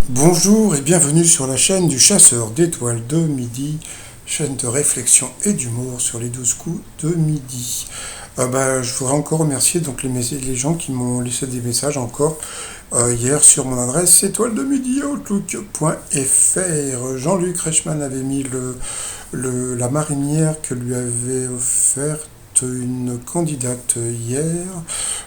Bonjour et bienvenue sur la chaîne du chasseur d'étoiles de midi, chaîne de réflexion et d'humour sur les 12 coups de midi. Je voudrais encore remercier donc les gens qui m'ont laissé des messages encore hier sur mon adresse étoile de midi outlook.fr. Jean-Luc Reichmann avait mis la marinière que lui avait offerte une candidate hier.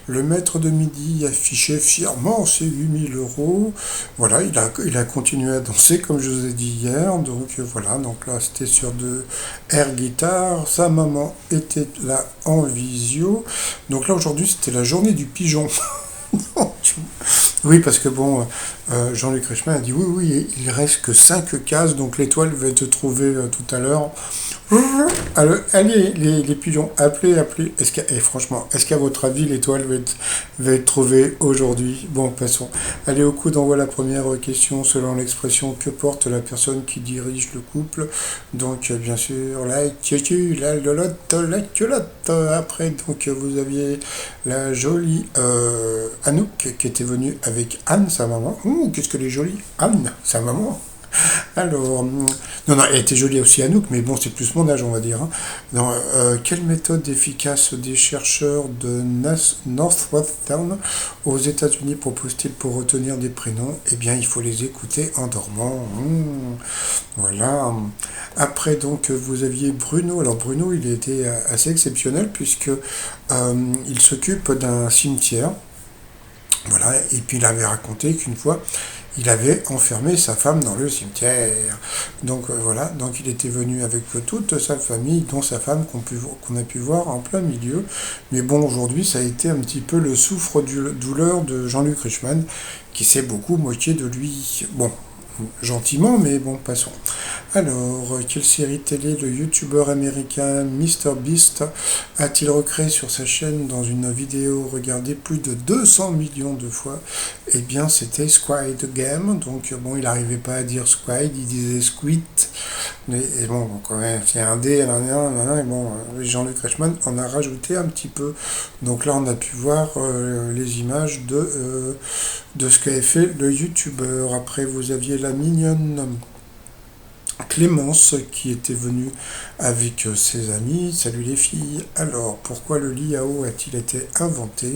Le maître de midi affichait fièrement ses 8 000 euros. Voilà, il a continué à danser comme je vous ai dit hier. Donc voilà, donc là c'était sur de air guitare. Sa maman était là en visio. Donc là aujourd'hui c'était la journée du pigeon. Oui, parce que bon, Jean-Luc Reichmann a dit oui, oui, il reste que 5 cases, donc l'étoile va être trouvée tout à l'heure. Allez, les pigeons, appelez. Et franchement, est-ce qu'à votre avis, l'étoile va être trouvée aujourd'hui? Bon, passons. Allez, au coup d'envoi la première question, selon l'expression que porte la personne qui dirige le couple. Donc, bien sûr, la tutu, la lolotte, la culotte. Après, donc, vous aviez la jolie Anouk qui était venue avec Anne, sa maman. Ouh, qu'est-ce qu'elle est jolie, Anne, sa maman. Alors, non, non, elle était jolie aussi Anouk, mais bon, c'est plus mon âge, on va dire. Hein. Non, quelle méthode efficace des chercheurs de Northwestern aux États-Unis proposent-ils pour retenir des prénoms? Eh bien, il faut les écouter en dormant. Voilà. Après, donc, vous aviez Bruno. Alors, Bruno, il était assez exceptionnel puisque il s'occupe d'un cimetière. Voilà, et puis il avait raconté qu'une fois, il avait enfermé sa femme dans le cimetière. Donc voilà, donc il était venu avec toute sa famille, dont sa femme qu'on a pu voir en plein milieu. Mais bon, aujourd'hui, ça a été un petit peu le souffre-douleur de Jean-Luc Reichmann, qui s'est beaucoup moqué de lui. Bon, gentiment, mais bon, passons. Alors, quelle série télé le youtubeur américain MrBeast a-t-il recréé sur sa chaîne dans une vidéo regardée plus de 200 millions de fois? Eh bien, c'était Squid Game. Donc, bon, il n'arrivait pas à dire Squid, il disait Squid. Et bon, quand même, c'est un D, et bon, Jean-Luc Reichmann en a rajouté un petit peu. Donc là, on a pu voir les images de ce qu'avait fait le youtubeur. Après, vous aviez la mignonne Clémence qui était venue avec ses amis. Salut les filles. Alors, pourquoi le lit à eau a-t-il été inventé?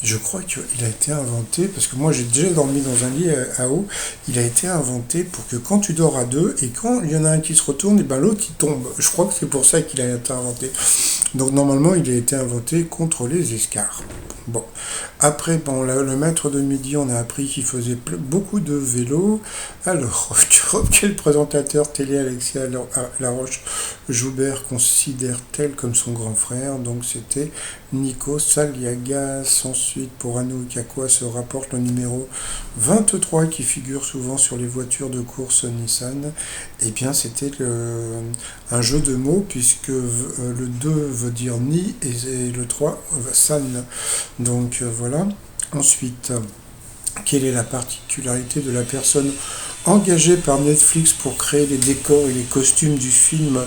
Je crois qu'il a été inventé, parce que moi j'ai déjà dormi dans un lit à eau, il a été inventé pour que quand tu dors à deux, et quand il y en a un qui se retourne, et ben l'autre il tombe. Je crois que c'est pour ça qu'il a été inventé. Donc normalement il a été inventé contre les escarres. Bon. Après, bon, le maître de midi, on a appris qu'il faisait beaucoup de vélo. Alors, quel présentateur télé Alexia Laroche-Joubert considère-t-elle comme son grand frère? Donc c'était Nico Saliagas. Ensuite, pour Anouk, à quoi se rapporte le numéro 23 qui figure souvent sur les voitures de course Nissan? Eh bien, c'était un jeu de mots, puisque le 2 veut dire ni et le 3 san. Donc voilà. Ensuite, quelle est la particularité de la personne engagée par Netflix pour créer les décors et les costumes du film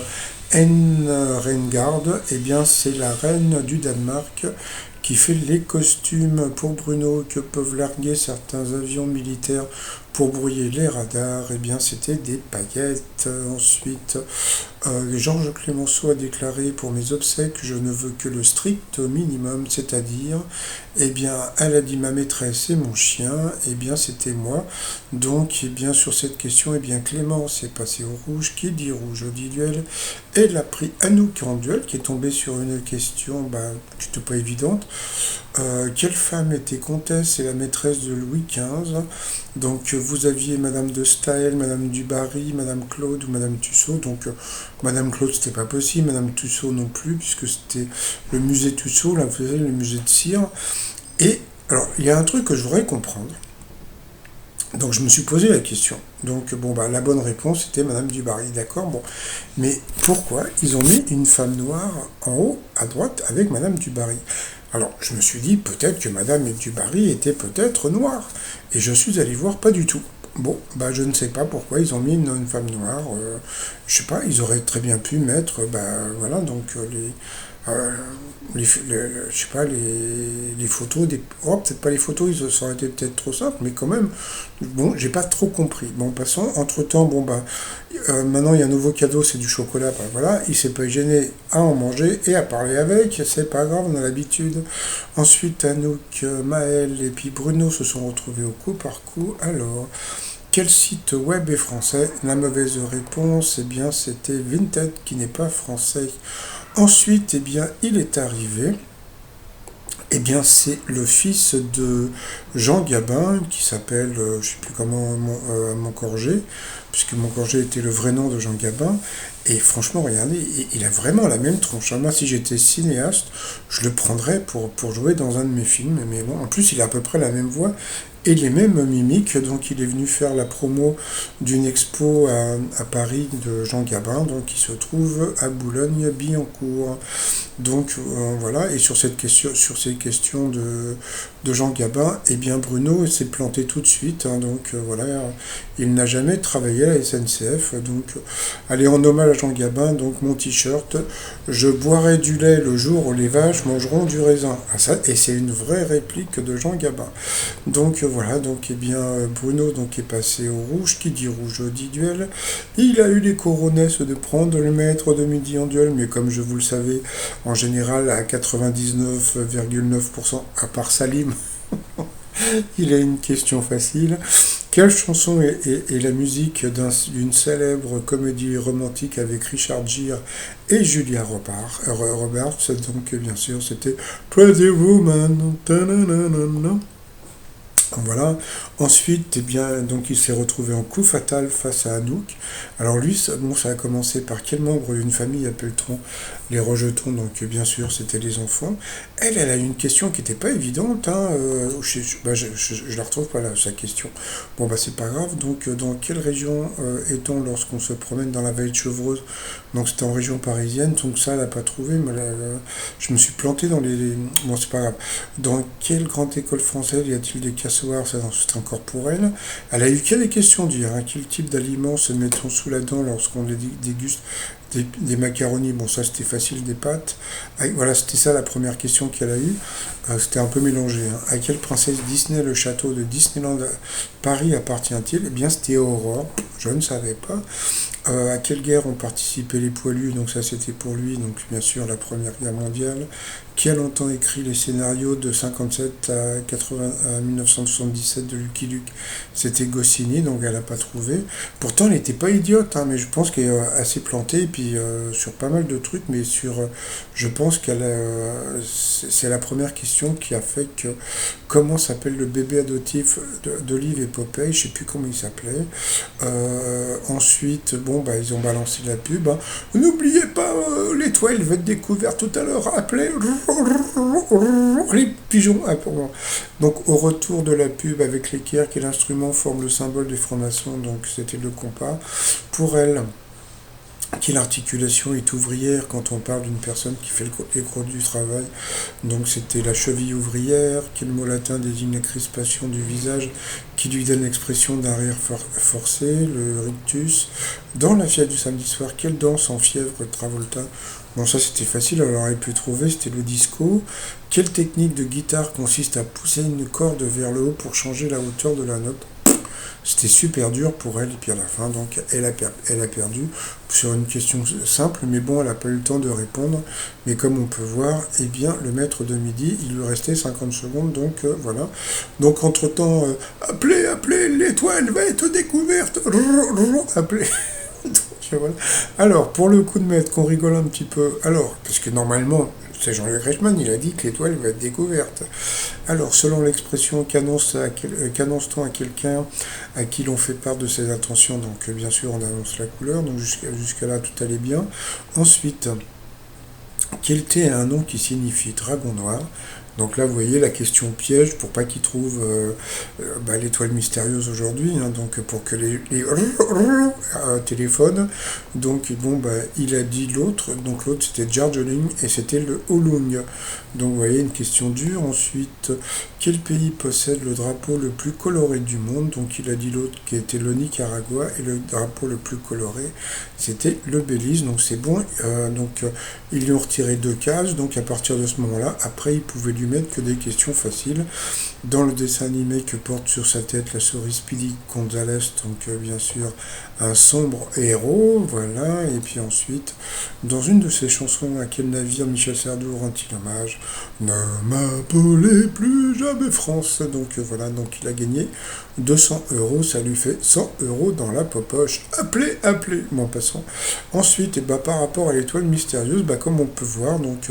Anne Reingard? Eh bien, c'est la reine du Danemark qui fait les costumes pour Bruno. Que peuvent larguer certains avions militaires pour brouiller les radars? Eh bien, c'était des paillettes. Ensuite, Georges Clemenceau a déclaré: pour mes obsèques, je ne veux que le strict minimum, c'est-à-dire, eh bien, elle a dit ma maîtresse et mon chien, eh bien, c'était moi. Donc, eh bien, sur cette question, eh bien, Clémence est passé au rouge. Qui dit rouge dit duel. Elle a pris Anouk en duel, qui est tombée sur une question qui n'était pas évidente. Quelle femme était comtesse et la maîtresse de Louis XV? Donc vous aviez Madame de Staël, Madame du Barry, Madame Claude ou Madame Tussaud. Donc Madame Claude c'était pas possible, Madame Tussaud non plus, puisque c'était le musée Tussaud, là vous savez, le musée de cire. Et alors il y a un truc que je voudrais comprendre. Donc je me suis posé la question. Donc bon la bonne réponse était Madame du Barry, d'accord, bon. Mais pourquoi ils ont mis une femme noire en haut à droite avec Madame du Barry? Alors je me suis dit peut-être que Madame du Barry était peut-être noire. Et je suis allé voir, pas du tout. Bon, je ne sais pas pourquoi ils ont mis une femme noire. Je sais pas, ils auraient très bien pu mettre, voilà, donc euh, je sais pas, les photos, oh, peut-être pas les photos, ça aurait été peut-être trop simple, mais quand même, bon, j'ai pas trop compris. Bon, passons, entre-temps, bon, bah, maintenant il y a un nouveau cadeau, c'est du chocolat, bah voilà, il s'est pas gêné à en manger et à parler avec, c'est pas grave, on a l'habitude. Ensuite, Anouk, Maël et puis Bruno se sont retrouvés au coup par coup. Alors, quel site web est français? La mauvaise réponse, eh bien, c'était Vinted qui n'est pas français. Ensuite, eh bien, il est arrivé, eh bien, c'est le fils de Jean Gabin qui s'appelle, je ne sais plus comment, Moncorgé, puisque Moncorgé était le vrai nom de Jean Gabin. Et franchement, regardez, il a vraiment la même tronche. Moi, si j'étais cinéaste, je le prendrais pour jouer dans un de mes films. Mais bon, en plus, il a à peu près la même voix et les mêmes mimiques. Donc, il est venu faire la promo d'une expo à Paris de Jean Gabin, donc qui se trouve à Boulogne-Billancourt. Donc voilà, et sur cette question, sur ces questions de Jean Gabin, eh bien Bruno s'est planté tout de suite, hein, donc voilà, il n'a jamais travaillé à la SNCF, donc allez, en hommage à Jean Gabin, donc mon t-shirt, je boirai du lait le jour où les vaches mangeront du raisin. Ah, ça, et c'est une vraie réplique de Jean Gabin. Donc voilà, donc eh bien Bruno donc est passé au rouge, qui dit rouge dit duel. Il a eu les coronesses de prendre le maître de midi en duel, mais comme je vous le savez, en général à 99,9%, à part Salim, il a une question facile. Quelle chanson est la musique d'une célèbre comédie romantique avec Richard Gere et Julia Roberts? Donc bien sûr c'était Pretty Woman. Ta-na-na-na-na. Voilà. Ensuite, eh bien, donc il s'est retrouvé en coup fatal face à Anouk. Alors lui, bon, ça a commencé par quel membre d'une famille appelle-t-on les rejetons? Donc bien sûr, c'était les enfants. Elle a eu une question qui n'était pas évidente. Hein, je la retrouve pas là, sa question. Bon, bah c'est pas grave. Donc dans quelle région est-on lorsqu'on se promène dans la vallée de Chevreuse? Donc c'était en région parisienne. Donc ça, elle n'a pas trouvé. Mais je me suis planté dans Bon, c'est pas grave. Dans quelle grande école française y a-t-il des cassoirs? Ça, c'est encore pour elle. Elle a eu quelle question dire, hein? Quel type d'aliments se met-on sous la dent lorsqu'on les déguste? Des macaronis, bon ça c'était facile, des pâtes. Ah, voilà, c'était ça la première question qu'elle a eue. C'était un peu mélangé, hein. À quelle princesse Disney le château de Disneyland Paris appartient-il? Eh bien c'était Aurore, je ne savais pas. À quelle guerre ont participé les poilus? Donc ça c'était pour lui, donc bien sûr la Première Guerre mondiale. Qui a longtemps écrit les scénarios de 57 à 1977 de Lucky Luke? C'était Goscinny, donc elle n'a pas trouvé. Pourtant elle n'était pas idiote, hein, mais je pense qu'elle s'est plantée, et puis sur pas mal de trucs, mais je pense c'est la première question qui a fait que comment s'appelle le bébé adoptif d'Olive et Popeye, je sais plus comment il s'appelait. Ensuite, bon, bah, ils ont balancé la pub, hein. N'oubliez pas, l'étoile va être découverte tout à l'heure. Appelez les pigeons. Ah, donc, au retour de la pub avec l'équerre, quel instrument forme le symbole des francs-maçons? Donc, c'était le compas. Pour elle, quelle articulation est ouvrière quand on parle d'une personne qui fait les gros du travail? Donc c'était la cheville ouvrière. Quel mot latin désigne la crispation du visage qui lui donne l'expression d'un rire forcé? Le rictus. Dans la fièvre du samedi soir, quelle danse en fièvre Travolta? Bon, ça c'était facile, elle aurait pu trouver, c'était le disco. Quelle technique de guitare consiste à pousser une corde vers le haut pour changer la hauteur de la note? C'était super dur pour elle, et puis à la fin, donc, elle a perdu sur une question simple, mais bon, elle n'a pas eu le temps de répondre. Mais comme on peut voir, eh bien, le maître de midi, il lui restait 50 secondes, donc voilà. Donc, entre-temps, appelez, l'étoile va être découverte, appelez. Voilà. Alors, pour le coup de maître, qu'on rigole un petit peu, alors, parce que normalement, c'est Jean-Luc Reichmann, il a dit que l'étoile va être découverte. Alors, selon l'expression, qu'annonce-t-on à quelqu'un à qui l'on fait part de ses intentions? Donc, bien sûr, on annonce la couleur, donc jusqu'à là, tout allait bien. Ensuite, quel thé a un nom qui signifie dragon noir? Donc là, vous voyez la question piège pour pas qu'il trouve l'étoile mystérieuse aujourd'hui, hein, donc pour que les téléphones. Donc bon, il a dit l'autre, donc l'autre c'était Darjeeling et c'était le Oolong. Donc vous voyez une question dure. Ensuite, quel pays possède le drapeau le plus coloré du monde? Donc il a dit l'autre qui était le Nicaragua et le drapeau le plus coloré c'était le Belize. Donc c'est bon. Ils lui ont retiré 2 cases. Donc à partir de ce moment-là, après il pouvait lui mettre que des questions faciles. Dans le dessin animé que porte sur sa tête la souris Speedy Gonzales, donc bien sûr un sombre héros, voilà. Et puis ensuite, dans une de ses chansons, à quel navire Michel Sardou rend-il hommage? Ne m'appelez plus jamais France. Donc voilà, donc il a gagné 200 euros, ça lui fait 100 euros dans la popoche. Appelez, appelez. Bon, passons. Ensuite, par rapport à l'étoile mystérieuse, comme on peut voir, donc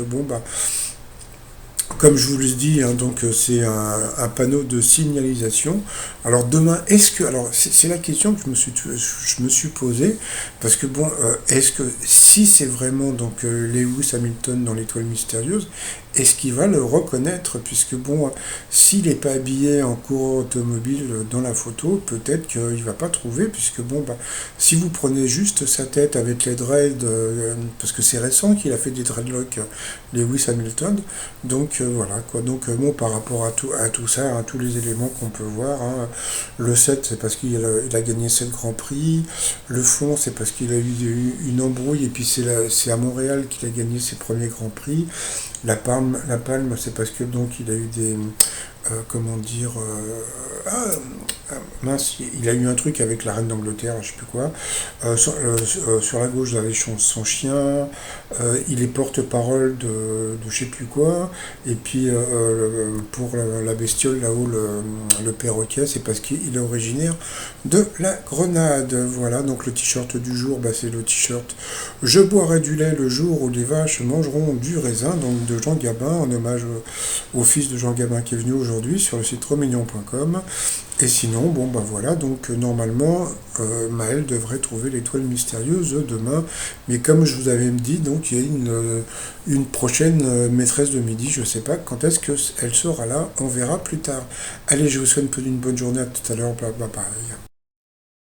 comme je vous l'ai dit, hein, donc c'est un panneau de signalisation. Alors demain, est-ce que, alors c'est la question que je me suis posée, parce que bon, est-ce que si c'est vraiment donc Lewis Hamilton dans l'étoile mystérieuse, est-ce qu'il va le reconnaître, puisque bon, s'il n'est pas habillé en coureur automobile dans la photo, peut-être qu'il ne va pas trouver, puisque bon, si vous prenez juste sa tête avec les dreads, parce que c'est récent qu'il a fait des dreadlocks, Lewis Hamilton, donc voilà quoi. Donc bon, par rapport à tout ça, à tous les éléments qu'on peut voir, hein, le 7 c'est parce il a gagné 7 grands prix, le fond c'est parce qu'il a eu une embrouille et puis c'est à Montréal qu'il a gagné ses premiers grands prix. La palme, c'est parce que donc il a eu des comment dire mince, il a eu un truc avec la reine d'Angleterre, je sais plus quoi. Sur la gauche, vous avez son chien. Il est porte-parole de je sais plus quoi. Et puis pour la bestiole là-haut, le perroquet, c'est parce qu'il est originaire de la Grenade. Voilà, donc le t-shirt du jour, c'est le t-shirt Je boirai du lait le jour où les vaches mangeront du raisin, donc de Jean Gabin, en hommage au fils de Jean Gabin qui est venu aujourd'hui sur le site romignon.com. Et sinon, voilà, donc normalement, Maël devrait trouver l'étoile mystérieuse demain. Mais comme je vous avais dit, donc il y a une prochaine maîtresse de midi, je ne sais pas quand est-ce qu'elle sera là, on verra plus tard. Allez, je vous souhaite une bonne journée, à tout à l'heure, bye bye.